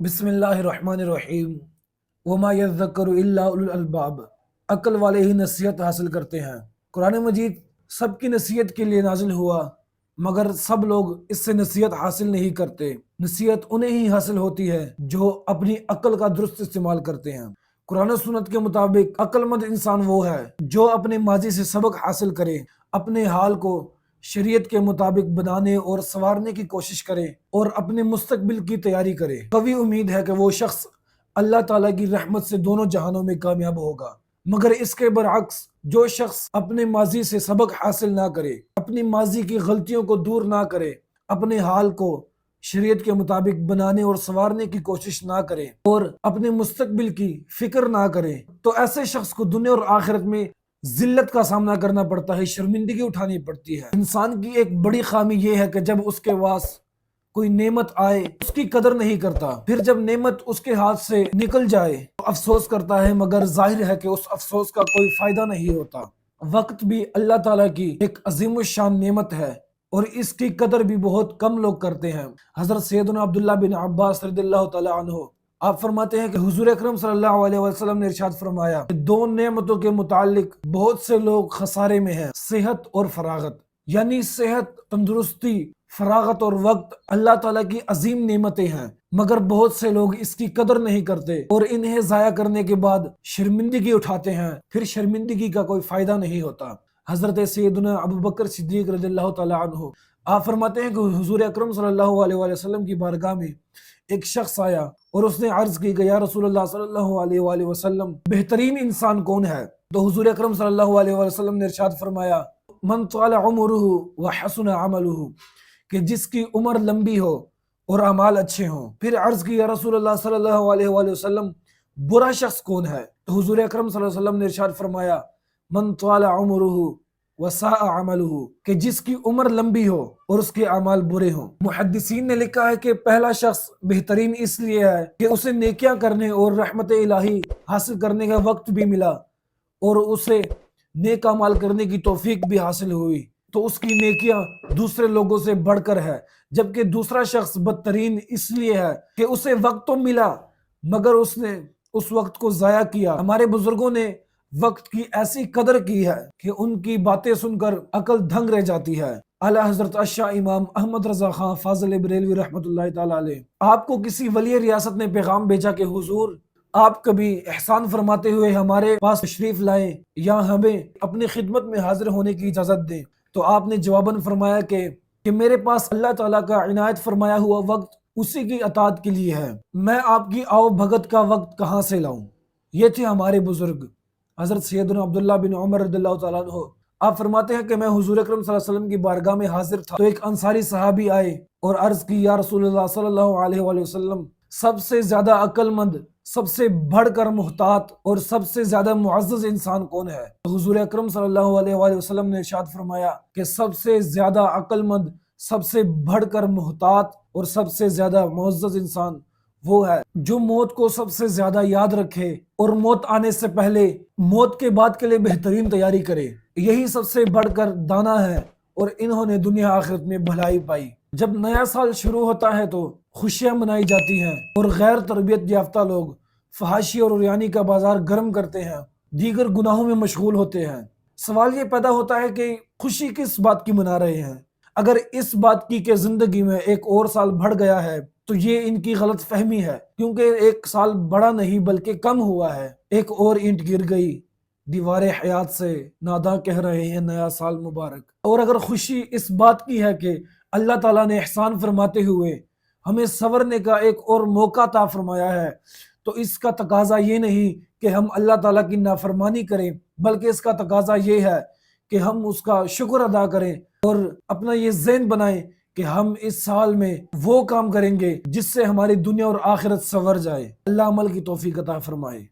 بسم اللہ الرحمن الرحیم وما یذکر الا اولو الالباب، عقل والے ہی نصیحت حاصل کرتے ہیں۔ قرآن مجید سب کی نصیحت کے لیے نازل ہوا، مگر سب لوگ اس سے نصیحت حاصل نہیں کرتے۔ نصیحت انہیں ہی حاصل ہوتی ہے جو اپنی عقل کا درست استعمال کرتے ہیں۔ قرآن و سنت کے مطابق عقل مند انسان وہ ہے جو اپنے ماضی سے سبق حاصل کرے، اپنے حال کو شریعت کے مطابق بنانے اور سنوارنے کی کوشش کرے اور اپنے مستقبل کی تیاری کرے۔ قوی امید ہے کہ وہ شخص اللہ تعالیٰ کی رحمت سے دونوں جہانوں میں کامیاب ہوگا۔ مگر اس کے برعکس جو شخص اپنے ماضی سے سبق حاصل نہ کرے، اپنی ماضی کی غلطیوں کو دور نہ کرے، اپنے حال کو شریعت کے مطابق بنانے اور سنوارنے کی کوشش نہ کرے اور اپنے مستقبل کی فکر نہ کرے، تو ایسے شخص کو دنیا اور آخرت میں ذلت کا سامنا کرنا پڑتا ہے، شرمندگی اٹھانی پڑتی ہے۔ انسان کی ایک بڑی خامی یہ ہے کہ جب اس کے پاس کوئی نعمت آئے اس کی قدر نہیں کرتا، پھر جب نعمت اس کے ہاتھ سے نکل جائے تو افسوس کرتا ہے، مگر ظاہر ہے کہ اس افسوس کا کوئی فائدہ نہیں ہوتا۔ وقت بھی اللہ تعالیٰ کی ایک عظیم الشان نعمت ہے اور اس کی قدر بھی بہت کم لوگ کرتے ہیں۔ حضرت سیدنا عبداللہ بن عباس رضی اللہ تعالیٰ عنہ آپ فرماتے ہیں کہ حضور اکرم صلی اللہ علیہ وسلم نے ارشاد فرمایا کہ دو نعمتوں کے متعلق بہت سے لوگ خسارے میں ہیں، صحت اور فراغت۔ یعنی صحت، تندرستی، فراغت اور وقت اللہ تعالیٰ کی عظیم نعمتیں ہیں، مگر بہت سے لوگ اس کی قدر نہیں کرتے اور انہیں ضائع کرنے کے بعد شرمندگی اٹھاتے ہیں، پھر شرمندگی کا کوئی فائدہ نہیں ہوتا۔ حضرت سیدنا ابو بکر صدیق رضی اللہ تعالیٰ عنہ آپ فرماتے ہیں کہ حضور اکرم صلی اللہ علیہ وسلم کی بارگاہ میں ایک شخص آیا اور اس نے عرض کی کہ یا رسول اللہ صلی اللہ علیہ وآلہ وسلم، بہترین انسان کون ہے؟ تو حضور اکرم صلی اللہ علیہ وسلم نے ارشاد فرمایا من طال عمرہ وحسن عملہ، کہ جس کی عمر لمبی ہو اور اعمال اچھے ہوں۔ پھر عرض کی یا رسول اللہ صلی اللہ علیہ وآلہ وسلم، برا شخص کون ہے؟ تو حضور اکرم صلی اللہ علیہ وسلم نے ارشاد فرمایا من طال عمرہ وساء عملہ، کہ جس کی عمر لمبی ہو اور اس کے اعمال برے ہوں۔ محدثین نے لکھا ہے کہ پہلا شخص بہترین اس لیے ہے کہ اسے نیکیاں کرنے اور رحمت الہی حاصل کرنے کا وقت بھی ملا اور اسے نیک اعمال کرنے کی توفیق بھی حاصل ہوئی، تو اس کی نیکیاں دوسرے لوگوں سے بڑھ کر ہے۔ جبکہ دوسرا شخص بدترین اس لیے ہے کہ اسے وقت تو ملا مگر اس نے اس وقت کو ضائع کیا۔ ہمارے بزرگوں نے وقت کی ایسی قدر کی ہے کہ ان کی باتیں سن کر عقل دھنگ رہ جاتی ہے۔ اعلیٰ حضرت الشاہ امام احمد رضا خان فاضل بریلوی رحمۃ اللہ تعالیٰ علیہ آپ کو کسی ولی ریاست نے پیغام بھیجا کہ حضور آپ کبھی احسان فرماتے ہوئے ہمارے پاس تشریف لائیں یا ہمیں اپنی خدمت میں حاضر ہونے کی اجازت دیں۔ تو آپ نے جواباً فرمایا کہ میرے پاس اللہ تعالیٰ کا عنایت فرمایا ہوا وقت اسی کی اطاعت کے لیے ہے، میں آپ کی آؤ بھگت کا وقت کہاں سے لاؤں؟ یہ تھے ہمارے بزرگ۔ حضرت سیدنا عبداللہ بن عمر رضی اللہ تعالیٰ عنہ آپ فرماتے ہیں کہ میں حضور اکرم صلی اللہ علیہ وسلم کی بارگاہ میں حاضر تھا تو ایک انصاری صحابی آئے اور عرض کی یا رسول اللہ صلی اللہ علیہ وآلہ وسلم، سب سے زیادہ عقل مند، سب سے بڑھ کر محتاط اور سب سے زیادہ معزز انسان کون ہے؟ تو حضور اکرم صلی اللہ علیہ وآلہ وسلم نے ارشاد فرمایا کہ سب سے زیادہ عقل مند، سب سے بڑھ کر محتاط اور سب سے زیادہ معزز انسان وہ ہے جو موت کو سب سے زیادہ یاد رکھے اور موت آنے سے پہلے موت کے بعد کے لیے بہترین تیاری کرے۔ یہی سب سے بڑھ کر دانا ہے اور انہوں نے دنیا آخرت میں بھلائی پائی۔ جب نیا سال شروع ہوتا ہے تو خوشیاں منائی جاتی ہیں اور غیر تربیت یافتہ لوگ فحاشی اور عریانی کا بازار گرم کرتے ہیں، دیگر گناہوں میں مشغول ہوتے ہیں۔ سوال یہ پیدا ہوتا ہے کہ خوشی کس بات کی منا رہے ہیں؟ اگر اس بات کی کہ زندگی میں ایک اور سال بڑھ گیا ہے تو یہ ان کی غلط فہمی ہے، کیونکہ ایک سال بڑا نہیں بلکہ کم ہوا ہے۔ ایک اور اینٹ گر گئی دیوار حیات سے، ناداں کہہ رہے ہیں نیا سال مبارک۔ اور اگر خوشی اس بات کی ہے کہ اللہ تعالیٰ نے احسان فرماتے ہوئے ہمیں سنورنے کا ایک اور موقع عطا فرمایا ہے، تو اس کا تقاضا یہ نہیں کہ ہم اللہ تعالیٰ کی نافرمانی کریں، بلکہ اس کا تقاضا یہ ہے کہ ہم اس کا شکر ادا کریں اور اپنا یہ ذہن بنائیں کہ ہم اس سال میں وہ کام کریں گے جس سے ہماری دنیا اور آخرت سنور جائے۔ اللہ عمل کی توفیق عطا فرمائے۔